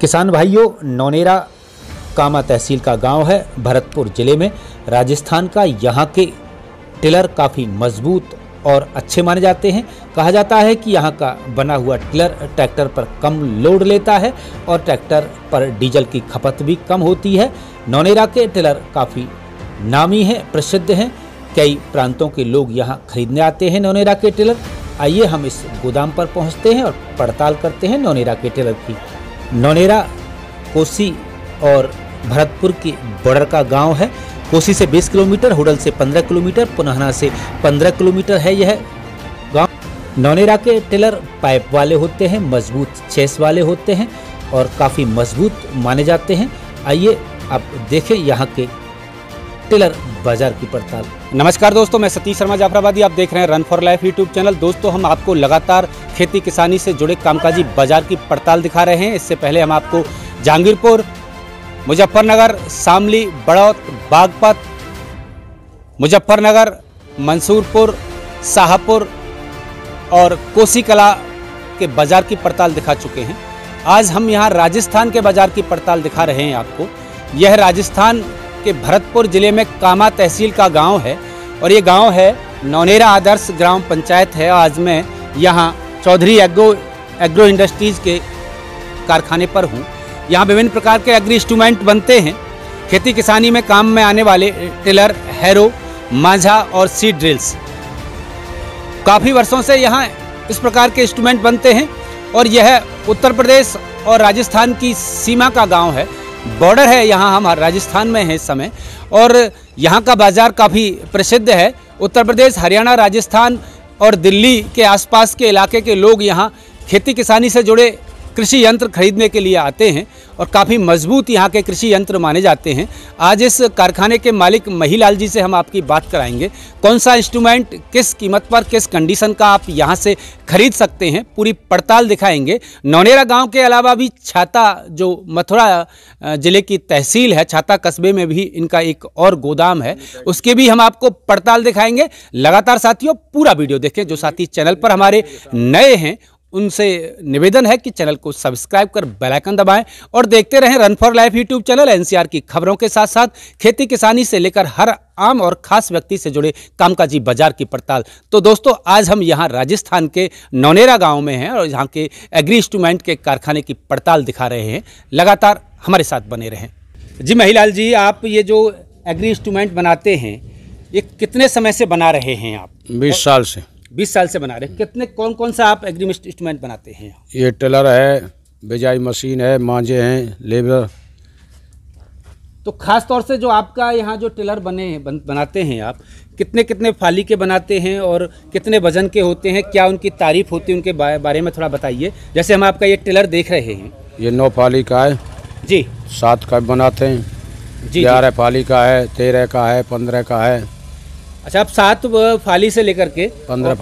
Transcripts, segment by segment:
किसान भाइयों, नौनेरा कामा तहसील का गांव है, भरतपुर जिले में, राजस्थान का। यहाँ के टिलर काफ़ी मजबूत और अच्छे माने जाते हैं। कहा जाता है कि यहाँ का बना हुआ टिलर ट्रैक्टर पर कम लोड लेता है और ट्रैक्टर पर डीजल की खपत भी कम होती है। नौनेरा के टिलर काफ़ी नामी हैं, प्रसिद्ध हैं। कई प्रांतों के लोग यहाँ खरीदने आते हैं नौनेरा के टिलर। आइए हम इस गोदाम पर पहुँचते हैं और पड़ताल करते हैं नौनेरा के टिलर की। नौनेरा कोसी और भरतपुर के बॉर्डर का गांव है। कोसी से 20 किलोमीटर, हुडल से 15 किलोमीटर, पुनहना से 15 किलोमीटर है यह गांव। नौनेरा के टिलर पाइप वाले होते हैं, मजबूत चेस वाले होते हैं और काफ़ी मजबूत माने जाते हैं। आइए आप देखें यहाँ के टिलर बाजार की पड़ताल। नमस्कार दोस्तों, मैं सतीश शर्मा जाफराबादी, आप देख रहे हैं run for life YouTube channel. दोस्तों, हम आपको लगातार खेती किसानी से जुड़े कामकाजी बाजार की पड़ताल दिखा रहे हैं। इससे पहले हम आपको जहांगीरपुर, मुजफ्फरनगर, शामली, बड़ौत, बागपत, मुजफ्फरनगर, मंसूरपुर, शाहपुर और कोसी कला के बाजार की पड़ताल दिखा चुके हैं। आज हम यहाँ राजस्थान के बाजार की पड़ताल दिखा रहे हैं आपको। यह राजस्थान के भरतपुर जिले में कामा तहसील का गांव है और ये गांव है नौनेरा आदर्श ग्राम पंचायत है। आज मैं यहाँ चौधरी एग्रो इंडस्ट्रीज के कारखाने पर हूँ। यहाँ विभिन्न प्रकार के एग्री इंस्ट्रूमेंट बनते हैं। खेती किसानी में काम में आने वाले टिलर, हैरो, माझा और सीड ड्रिल्स, काफ़ी वर्षों से यहाँ इस प्रकार के इंस्ट्रूमेंट बनते हैं और यह उत्तर प्रदेश और राजस्थान की सीमा का गांव है। बॉर्डर है, यहाँ हम राजस्थान में हैं इस समय और यहाँ का बाज़ार काफ़ी प्रसिद्ध है। उत्तर प्रदेश, हरियाणा, राजस्थान और दिल्ली के आसपास के इलाके के लोग यहाँ खेती किसानी से जुड़े कृषि यंत्र खरीदने के लिए आते हैं और काफ़ी मजबूत यहाँ के कृषि यंत्र माने जाते हैं। आज इस कारखाने के मालिक महिलाल जी से हम आपकी बात कराएंगे। कौन सा इंस्ट्रूमेंट किस कीमत पर, किस कंडीशन का आप यहाँ से खरीद सकते हैं, पूरी पड़ताल दिखाएंगे। नौनेरा गांव के अलावा भी छाता, जो मथुरा जिले की तहसील है, छाता कस्बे में भी इनका एक और गोदाम है, उसके भी हम आपको पड़ताल दिखाएंगे। लगातार साथियों पूरा वीडियो देखें। जो साथी चैनल पर हमारे नए हैं उनसे निवेदन है कि चैनल को सब्सक्राइब कर बेल आइकन दबाएं और देखते रहें run for life YouTube channel. NCR की खबरों के साथ साथ खेती किसानी से लेकर हर आम और खास व्यक्ति से जुड़े कामकाजी बाजार की पड़ताल। तो दोस्तों, आज हम यहाँ राजस्थान के नौनेरा गांव में हैं और यहाँ के एग्री इंस्ट्रूमेंट के कारखाने की पड़ताल दिखा रहे हैं। लगातार हमारे साथ बने रहें। जी महिलाल जी, आप ये जो एग्री इंस्ट्रूमेंट बनाते हैं, ये कितने समय से बना रहे हैं आप? 20 साल से। 20 साल से बना रहे हैं। कितने कौन सा आप एग्री इंस्ट्रूमेंट बनाते हैं? ये टिलर है, बिजाई मशीन है, मांझे हैं, लेबर। तो खास तौर से जो आपका यहाँ जो टिलर बनाते हैं आप, कितने फाली के बनाते हैं और कितने वजन के होते हैं? क्या उनकी तारीफ होती है, उनके बारे में थोड़ा बताइए। जैसे हम आपका ये टिलर देख रहे हैं, ये 9 फाली का है जी, 7 का बनाते हैं जी, 11 फाली का है, 13 का है, 15 का है। अच्छा, आप 7 फाली से लेकर के 15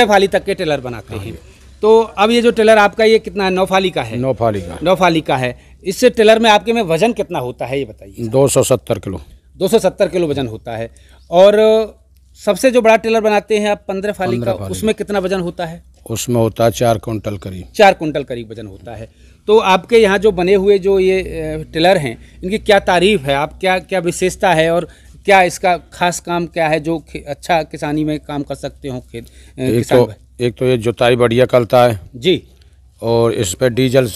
फाली तक के टिलर बनाते हैं। तो अब ये जो टिलर आपका ये कितना 9 फाली का है? 9 फाली का। 9 फाली का है। इस टिलर में आपके में वजन कितना होता है ये बताइए? 270 किलो। 270 किलो वजन होता है। और सबसे जो बड़ा टिलर बनाते हैं आप 15 फाली का, उसमें कितना वजन होता है? उसमें होता है 4 कुंटल करीब। 4 कुंटल करीब वजन होता है। तो आपके यहाँ जो बने हुए जो ये टिलर हैं, इनकी क्या तारीफ है? आप क्या विशेषता है और क्या इसका खास काम क्या है जो अच्छा किसानी में काम कर सकते हो एक तो ये जुताई बढ़िया करता है जी, और इस पे डीजल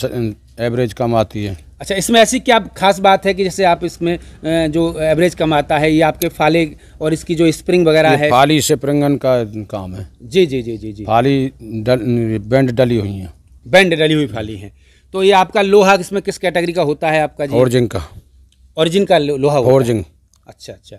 एवरेज कम आती है। अच्छा, इसमें ऐसी क्या खास बात है कि जैसे आप इसमें जो एवरेज कम आता है, ये आपके फाले और इसकी जो स्प्रिंग वगैरह है? फाली से प्रिंगन का काम है जी जी जी जी जी। फाली बेंड डली हुई है, बेंड डली हुई फाली है। तो ये आपका लोहा इसमें किस कैटेगरी का होता है आपका जी? ओरिजिन का। ओरिजिन का लोहा होता है। ओरिजिन। अच्छा अच्छा।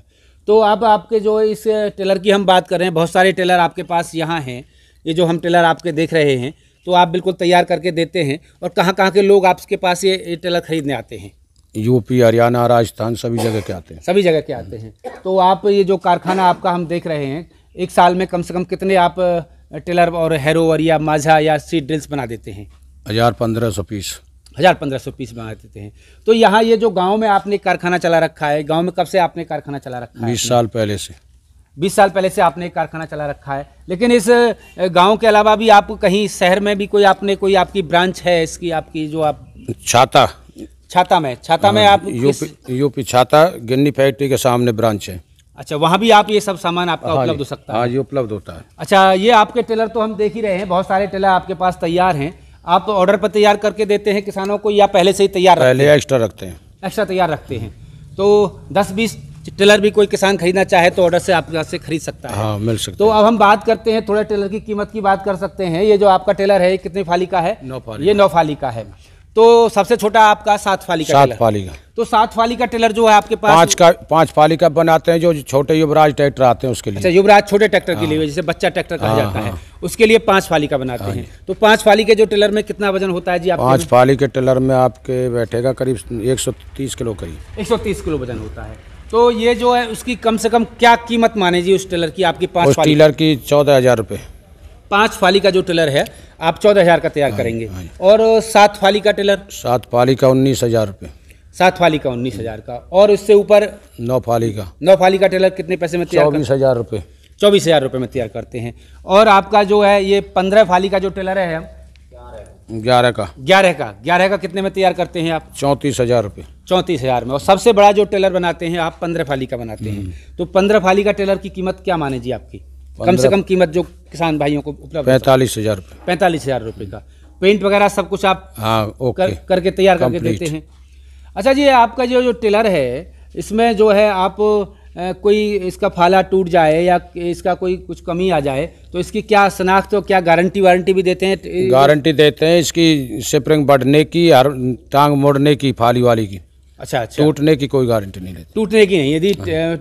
तो अब आपके जो इस टिलर की हम बात कर रहे हैं, बहुत सारे टिलर आपके पास यहाँ हैं। ये जो हम टिलर आपके देख रहे हैं, तो आप बिल्कुल तैयार करके देते हैं। और कहाँ के लोग आपके पास ये टिलर खरीदने आते हैं? यूपी, हरियाणा, राजस्थान, सभी जगह के आते हैं। सभी जगह के आते हैं। तो आप ये जो कारखाना आपका हम देख रहे हैं, एक साल में कम से कम कितने आप टिलर और हैरोवर या माझा या सीड ड्रिल्स बना देते हैं? 1000-1500 पीस। 1000-1500 पीस बना देते हैं। तो यहाँ ये जो गांव में आपने कारखाना चला रखा है, गांव में कब से आपने कारखाना चला रखा है? 20 साल पहले से। 20 साल पहले से आपने कारखाना चला रखा है। लेकिन इस गांव के अलावा भी आप कहीं शहर में भी कोई आपकी ब्रांच है इसकी, आपकी जो आप छाता। छाता में आप यूपी छाता गिन्नी फैक्ट्री के सामने ब्रांच है। अच्छा, वहाँ भी आप ये सब सामान आपका उपलब्ध हो सकता है? हाँ, ये उपलब्ध होता है। अच्छा, ये आपके टेलर तो हम देख ही रहे हैं, बहुत सारे टेलर आपके पास तैयार हैं। आप ऑर्डर पर तैयार करके देते हैं किसानों को या पहले से ही तैयार रखते हैं? पहले एक्स्ट्रा रखते हैं। एक्स्ट्रा तैयार रखते हैं। तो 10-20 टेलर भी कोई किसान खरीदना चाहे तो ऑर्डर से आपके पास से खरीद सकता है? हाँ, मिल सकता है। तो अब हम बात करते हैं, थोड़ा टेलर की कीमत की बात कर सकते हैं। ये जो आपका टेलर है कितनी फाली का है? 9 फाली। ये 9 फाली का है। तो सबसे छोटा आपका 7 फाली का 7 फाली का। तो 7 फाली का टेलर जो है आपके पास 5 फाली का बनाते हैं, जो छोटे युवराज ट्रैक्टर आते हैं उसके लिए। अच्छा, युवराज छोटे ट्रैक्टर के लिए, जैसे बच्चा ट्रैक्टर कहा जाता है, उसके लिए 5 फाली का बनाते हैं। तो 5 फाली के जो टेलर में कितना वजन होता है जी आपके? 5 फाली के टेलर में आपके बैठेगा करीब 130 किलो करीब। 130 किलो वजन होता है। तो ये जो है उसकी कम से कम क्या कीमत माने जी उस टेलर की आपकी? 5 फाली टेलर की 14,000 रुपये। 5 फाली का जो टेलर है आप 14,000 का तैयार करेंगे। और 7 फाली का टेलर? 7 फाली का 19,000 रुपये। 7 फाली का 19,000 का। और उससे ऊपर 9 फाली का। 9 फाली का टेलर कितने पैसे में तैयार? 24,000 रुपये। 24,000 रुपये में तैयार करते हैं। और आपका जो है ये 15 फाली का जो टेलर है 11 का कितने में तैयार करते हैं आप? 34,000 रुपये। 34,000 में। और सबसे बड़ा जो टेलर बनाते हैं आप 15 फाली का बनाते हैं। तो 15 फाली का टेलर की कीमत क्या माने जी आपकी? कम से कम कीमत जो किसान भाइयों को उपलब्ध? 45,000 रुपये। 45,000 रुपये का। पेंट वगैरह सब कुछ आप करके तैयार करके देते हैं? अच्छा जी, आपका जो टेलर है इसमें जो है आप कोई इसका फाला टूट जाए या इसका कोई कुछ कमी आ जाए तो इसकी क्या शनाख्त और क्या गारंटी वारंटी भी देते हैं? गारंटी देते हैं इसकी, स्प्रिंग बढ़ने की, हर टांग मोड़ने की, फाली वाली की। अच्छा। टूटने की कोई गारंटी नहीं देती। टूटने की नहीं। यदि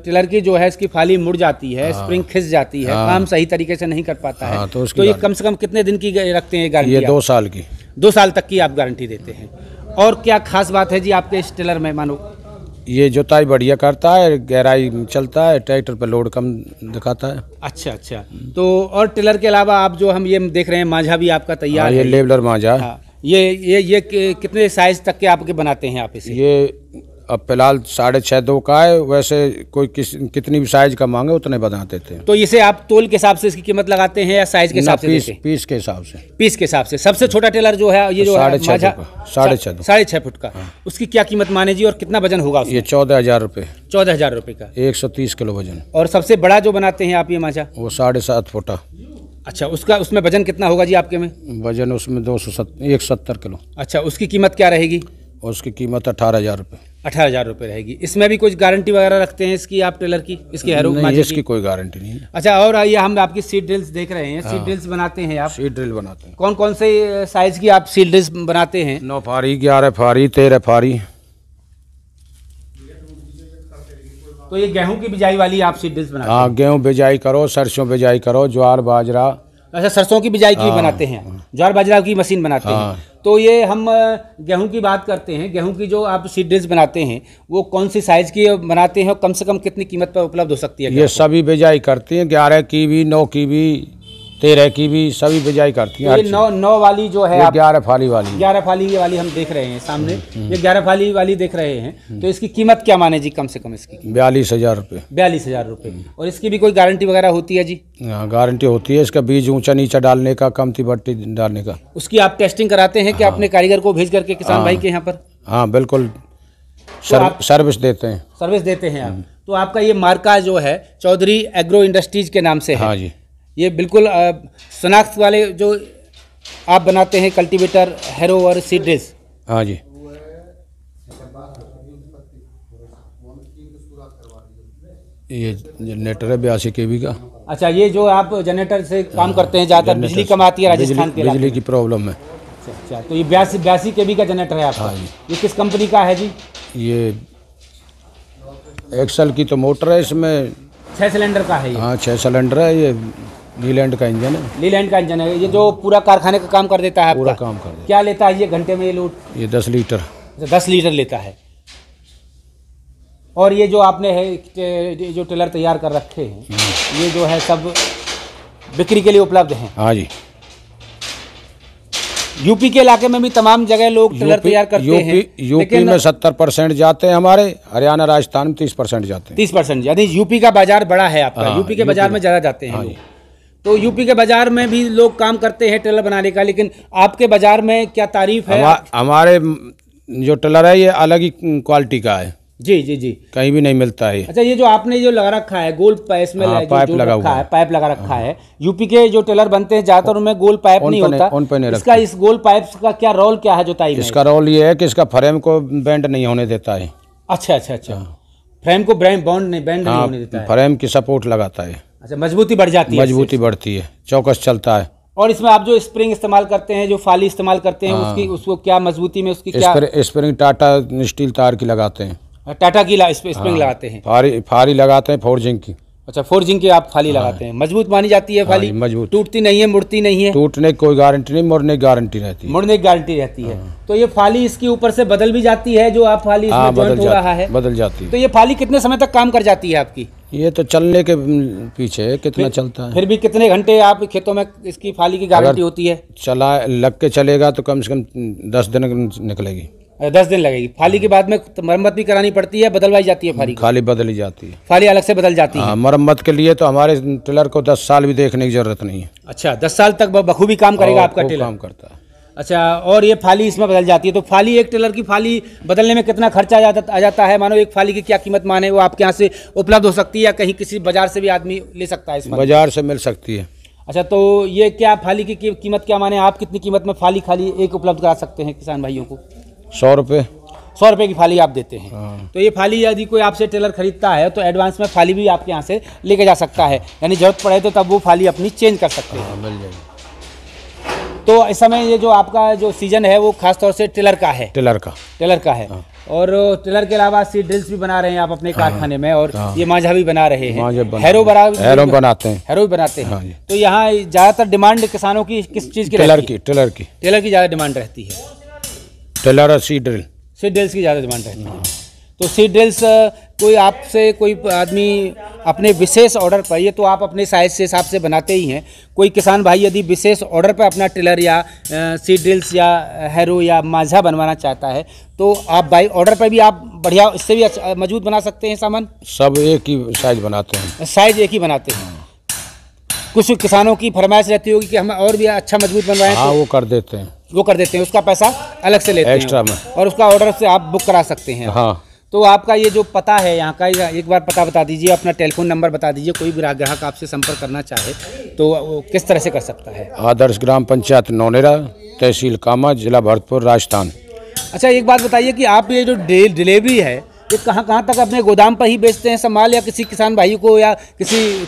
टेलर की जो है इसकी फाली मुड़ जाती है, स्प्रिंग खिस जाती है, काम सही तरीके से नहीं कर पाता है, तो ये कम से कम कितने दिन की रखते हैं गारंटी? ये 2 साल की। 2 साल तक की आप गारंटी देते हैं। और क्या खास बात है जी आपके इस टेलर में? मानो ये जुताई बढ़िया करता है, गहराई चलता है, ट्रैक्टर पर लोड कम दिखाता है। अच्छा। तो और टेलर के अलावा आप जो हम ये देख रहे हैं मांझा भी आपका तैयार है? ये लेवलर मांझा। ये कितने साइज तक के आपके बनाते हैं आप इसे? ये अब फिलहाल 6.5-2 का है, वैसे कोई कितनी भी साइज का मांगे उतने बना देते हैं। तो इसे आप तोल के हिसाब से इसकी कीमत लगाते हैं या साइज के हिसाब से? पीस के हिसाब से। पीस के हिसाब से। सबसे छोटा टेलर जो है ये जो 6.5 फुट का, उसकी क्या कीमत माने जी और कितना वजन होगा? ये 14,000 रुपये। 14,000 रुपये का। 130 किलो वजन। और सबसे बड़ा जो बनाते हैं आप ये मांझा? वो 7.5 फुटा। अच्छा, उसमें वजन कितना होगा जी आपके में? वजन उसमें 170 किलो। अच्छा, उसकी कीमत क्या रहेगी? उसकी कीमत 18,000 रुपये। 18,000 रुपये रहेगी। इसमें भी कुछ गारंटी वगैरह रखते हैं इसकी आप टेलर की? इसकी हैरो नहीं, इसकी कोई गारंटी नहीं है। अच्छा, और आइए हम आपकी सीट ड्रिल्स देख रहे हैं। सीट ड्रिल्स बनाते हैं आप? सीट ड्रिल बनाते हैं। कौन कौन से साइज की आप सीट ड्रिल्स बनाते हैं? 9 फारी, 11 फारी, 13 फारी। तो ये गेहूं की बिजाई वाली आप सीट ड्रिल्स बनाते हैं? हाँ, गेहूं बिजाई करो, सरसों बिजाई करो, ज्वार बाजरा। अच्छा, सरसों की बिजाई की भी बनाते हैं? ज्वार बाजरा की मशीन बनाते हैं? तो ये हम गेहूं की बात करते हैं। गेहूं की जो आप सीड ड्रिल्स बनाते हैं वो कौन सी साइज की बनाते हैं और कम से कम कितनी कीमत पर उपलब्ध हो सकती है? ये सभी बिजाई करती हैं, 11 की भी, 9 की भी, 13 की भी, सभी बिजाई करती हैं। ये 9 वाली जो है 11 फाली वाली। 11 फाली वाली हम देख रहे हैं सामने। ये 11 फाली वाली देख रहे हैं। तो इसकी कीमत क्या माने जी कम से कम इसकी? 42,000 रुपये। 42,000 रुपये। और इसकी भी कोई गारंटी वगैरह होती है जी? हाँ, गारंटी होती है। इसका बीज ऊंचा नीचा डालने का, कमती बट्टी डालने का। उसकी आप टेस्टिंग कराते हैं कि अपने कारीगर को भेज करके किसान भाई के यहाँ पर? हाँ, बिल्कुल सर्विस देते हैं। सर्विस देते हैं आप। तो आपका ये मार्का जो है चौधरी एग्रो इंडस्ट्रीज के नाम से है? हाँ जी। ये बिल्कुल शनाख्त वाले जो आप बनाते हैं कल्टीवेटर, हैरो और सीड ड्रिल्स? हाँ जी। ये जनरेटर है 82 kV का। अच्छा, ये जो आप जनरेटर से काम करते हैं, ज़्यादातर बिजली कम आती है राजस्थान के? बिजली की प्रॉब्लम है। अच्छा, तो ये 82 kV का जनरेटर है आपका? हाँ जी। ये किस कंपनी का है जी? ये एक्सल की तो मोटर है, इसमें 6 सिलेंडर का है ये? हाँ, 6 सिलेंडर है। ये लीलैंड का इंजन है। लीलैंड का इंजन है। ये जो पूरा कारखाने का काम कर देता है? पूरा काम कर देता है। क्या लेता है ये घंटे में ये लोड? ये 10 लीटर। 10 लीटर लेता है। और ये जो आपने है जो टेलर तैयार कर रखे हैं ये जो है सब बिक्री के लिए उपलब्ध हैं? हाँ जी। यूपी के इलाके में भी तमाम जगह लोग टेलर तैयार करते हैं? यूपी में 70% जाते हैं हमारे, हरियाणा राजस्थान में 30% जाते हैं। 30%, यानी यूपी का बाजार बड़ा है आपका? यूपी के बाजार में ज़्यादा जाते हैं लोग। तो यूपी के बाजार में भी लोग काम करते हैं टेलर बनाने का, लेकिन आपके बाजार में क्या तारीफ है? हमारे जो टेलर है ये अलग ही क्वालिटी का है। जी जी जी, कहीं भी नहीं मिलता है। अच्छा, ये जो आपने जो लगा रखा है गोल पाइप में पाइप लगा हुआ है, पाइप लगा रखा है। यूपी के जो टेलर बनते हैं ज्यादातर उनमें गोल पाइप नहीं होता, इसका इस गोल पाइप का क्या रोल क्या है जोताई में? इसका रोल ये है कि इसका फ्रेम को बेंड नहीं होने देता है। अच्छा अच्छा अच्छा, फ्रेम को बेंड नहीं होने देता है, फ्रेम की सपोर्ट लगाता है। अच्छा, मजबूती बढ़ जाती है, मजबूती बढ़ती है, चौकस चलता है। और इसमें आप जो स्प्रिंग इस्तेमाल करते हैं, जो फाली इस्तेमाल करते हैं, उसको क्या मजबूती में उसकी क्या? स्प्रिंग टाटा स्टील तार की लगाते हैं, टाटा की स्प्रिंग लगाते हैं, फारी लगाते हैं फोर्जिंग की। अच्छा, फोर्जिंग की आप फाली लगाते हैं, मजबूत मानी जाती है फाली? मजबूत, टूटती नहीं है, मुड़ती नहीं है? टूटने की कोई गारंटी नहीं, मुड़ने की गारंटी रहती है। मुड़ने की गारंटी रहती है। तो ये फाली इसके ऊपर से बदल भी जाती है, जो आप फाली इसमें जॉइंट हो रहा है बदल जाती है। तो ये फाली कितने समय तक काम कर जाती है आपकी? ये तो चलने के पीछे कितना चलता है। फिर भी कितने घंटे आप खेतों में इसकी फाली की गारंटी होती है? चला लग के चलेगा तो कम से कम 10 दिन निकलेगी। 10 दिन लगेगी। फाली के बाद में मरम्मत भी करानी पड़ती है, बदलवाई जाती है फाली? खाली बदली जाती है, फाली अलग से बदल जाती है। मरम्मत के लिए तो हमारे टेलर को 10 साल भी देखने की जरूरत नहीं है। अच्छा, 10 साल तक बखूबी काम करेगा आपका टेलर? काम करता है। अच्छा, और ये फाली इसमें बदल जाती है, तो फाली एक टेलर की फाली बदलने में कितना खर्चा आ जाता है? मानो एक फाली की क्या कीमत माने, वो आपके यहाँ से उपलब्ध हो सकती है या कहीं किसी बाजार से भी आदमी ले सकता है इसमें? बाजार से मिल सकती है। अच्छा, तो ये क्या फाली की कीमत क्या माने, आप कितनी कीमत में फाली खाली एक उपलब्ध करा सकते हैं किसान भाइयों को? 100 रुपये। 100 रुपये की फाली आप देते हैं। तो ये फाली यदि कोई आपसे टेलर खरीदता है तो एडवांस में फाली भी आपके यहाँ से लेके जा सकता है, यानी जरूरत पड़े तो तब वो फाली अपनी चेंज कर सकते हैं। मिल जाएगी। तो इस समय ये जो आपका जो सीजन है वो खास तौर से टेलर का है? टेलर का है। और टेलर के अलावा सीड ड्रिल्स भी बना रहे हैं आप अपने कारखाने में, और ये मांझा भी बना रहे हैं, हैरो बनाते हैं। तो यहाँ ज्यादातर डिमांड किसानों की किस चीज़ की? टेलर की ज़्यादा डिमांड रहती है। टेलर और सीड ड्रिल्स की ज़्यादा डिमांड रहती है। तो सीड ड्रिल्स कोई आपसे कोई आदमी अपने विशेष ऑर्डर पर, ये तो आप अपने साइज से हिसाब से बनाते ही हैं, कोई किसान भाई यदि विशेष ऑर्डर पर अपना टेलर या सीड ड्रिल्स या हैरो या मांझा बनवाना चाहता है तो आप बाई ऑर्डर पर भी आप बढ़िया इससे भी मजबूत बना सकते हैं सामान? सब एक ही साइज बनाते हैं, साइज एक ही बनाते हैं। कुछ किसानों की फरमाइश रहती होगी कि हम और भी अच्छा मजबूत बनवाएं, हाँ, वो कर देते हैं, उसका पैसा अलग से लेते हैं एक्स्ट्रा में, और उसका ऑर्डर से आप बुक करा सकते हैं। हाँ। तो आपका ये जो पता है यहाँ का, एक बार पता बता दीजिए, अपना टेलीफोन नंबर बता दीजिए, कोई भी ग्राहक आपसे संपर्क करना चाहे तो वो किस तरह से कर सकता है? आदर्श ग्राम पंचायत नौनेरा, तहसील कामा, जिला भरतपुर, राजस्थान। अच्छा, एक बात बताइए कि आप ये जो डिलीवरी है ये कहाँ तक अपने गोदाम पर ही बेचते हैं सब माल, या किसी किसान भाई को या किसी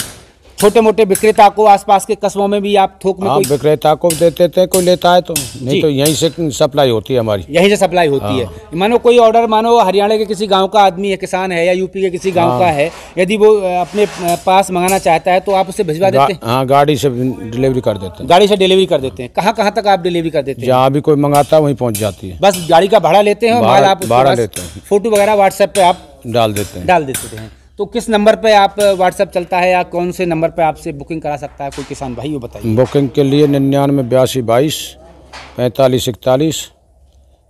छोटे मोटे विक्रेता को आसपास के कस्बों में भी आप थोक में? हाँ, विक्रेता को देते थे, कोई लेता है तो, नहीं तो यहीं से सप्लाई होती है हमारी, यहीं से सप्लाई होती है। मानो कोई ऑर्डर, मानो हरियाणा के किसी गांव का आदमी है, किसान है, या यूपी के किसी गांव का है, यदि वो अपने पास मंगाना चाहता है तो आप उसे भिजवा देते हैं? हाँ, गाड़ी से डिलीवरी कर देते हैं। कहाँ तक आप डिलीवरी कर देते हैं? जहाँ भी कोई मंगाता है वहीं पहुँच जाती है, बस गाड़ी का भाड़ा लेते हैं, माल आप भाड़ा लेते हैं, फोटो वगैरह व्हाट्सएप पे आप डाल देते हैं। तो किस नंबर पे आप व्हाट्सएप चलता है, या कौन से नंबर पे आपसे बुकिंग करा सकता है कोई किसान भाई, वो बताइए। बुकिंग के लिए 99 82 22 45 41,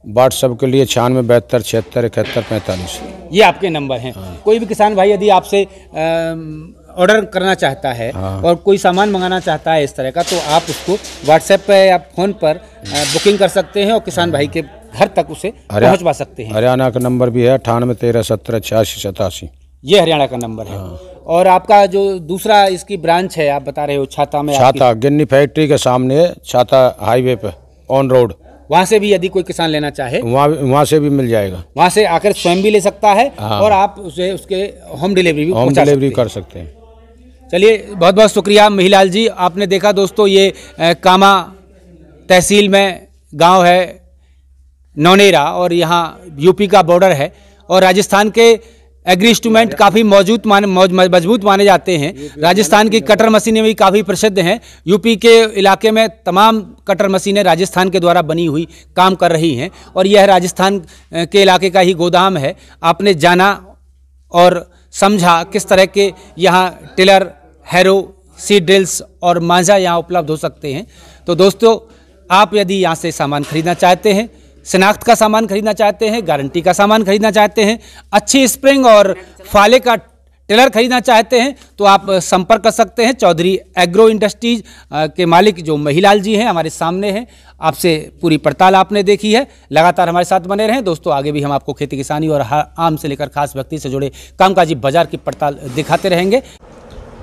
व्हाट्सएप के लिए 96 72 76 71 45, ये आपके नंबर हैं। कोई भी किसान भाई यदि आपसे ऑर्डर करना चाहता है और कोई सामान मंगाना चाहता है इस तरह का, तो आप उसको व्हाट्सएप पे या फ़ोन पर बुकिंग कर सकते हैं और किसान भाई के घर तक उसे पहुँचवा सकते हैं। हरियाणा का नंबर भी है 98 13 17 86 87, ये हरियाणा का नंबर है। और आपका जो दूसरा इसकी ब्रांच है आप बता रहे हो छाता में, छाता गिन्नी फैक्ट्री के सामने है, छाता हाईवे पे ऑन रोड, वहाँ से भी यदि कोई किसान लेना चाहे वहाँ से भी मिल जाएगा, वहाँ से आकर स्वयं भी ले सकता है। और आप उसे उसके होम डिलीवरी कर सकते हैं। चलिए, बहुत बहुत शुक्रिया महिलाल जी। आपने देखा दोस्तों, ये कामा तहसील में गाँव है नौनेरा, और यहाँ यूपी का बॉर्डर है, और राजस्थान के एग्री इंस्ट्रूमेंट काफ़ी मजबूत माने जाते हैं। राजस्थान की कटर मशीनें भी काफ़ी प्रसिद्ध हैं। यूपी के इलाके में तमाम कटर मशीनें राजस्थान के द्वारा बनी हुई काम कर रही हैं, और यह राजस्थान के इलाके का ही गोदाम है। आपने जाना और समझा किस तरह के यहाँ टेलर, हैरो, सीड ड्रिल्स और मांझा यहाँ उपलब्ध हो सकते हैं। तो दोस्तों, आप यदि यहाँ से सामान खरीदना चाहते हैं, शनाख्त का सामान खरीदना चाहते हैं, गारंटी का सामान खरीदना चाहते हैं, अच्छी स्प्रिंग और फाले का टेलर खरीदना चाहते हैं तो आप संपर्क कर सकते हैं। चौधरी एग्रो इंडस्ट्रीज के मालिक जो महिलाल जी हैं हमारे सामने हैं। आपसे पूरी पड़ताल आपने देखी है। लगातार हमारे साथ बने रहें दोस्तों। आगे भी हम आपको खेती किसानी और आम से लेकर खास व्यक्ति से जुड़े कामकाजी बाजार की पड़ताल दिखाते रहेंगे।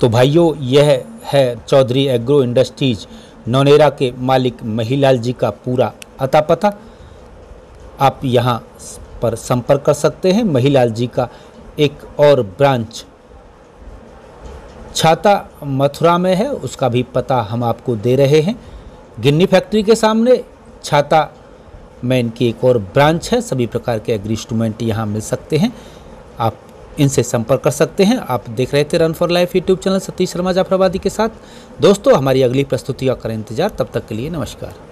तो भाइयों, यह है चौधरी एग्रो इंडस्ट्रीज नौनेरा के मालिक महिलाल जी का पूरा अता पता। आप यहाँ पर संपर्क कर सकते हैं। महिलाल जी का एक और ब्रांच छाता मथुरा में है, उसका भी पता हम आपको दे रहे हैं। गिन्नी फैक्ट्री के सामने छाता में इनकी एक और ब्रांच है। सभी प्रकार के एग्री इंस्ट्रूमेंट यहाँ मिल सकते हैं। आप इनसे संपर्क कर सकते हैं। आप देख रहे थे run for life YouTube channel Satish Sharma Jafarabadi के साथ। दोस्तों, हमारी अगली प्रस्तुति का करें इंतजार। तब तक के लिए नमस्कार।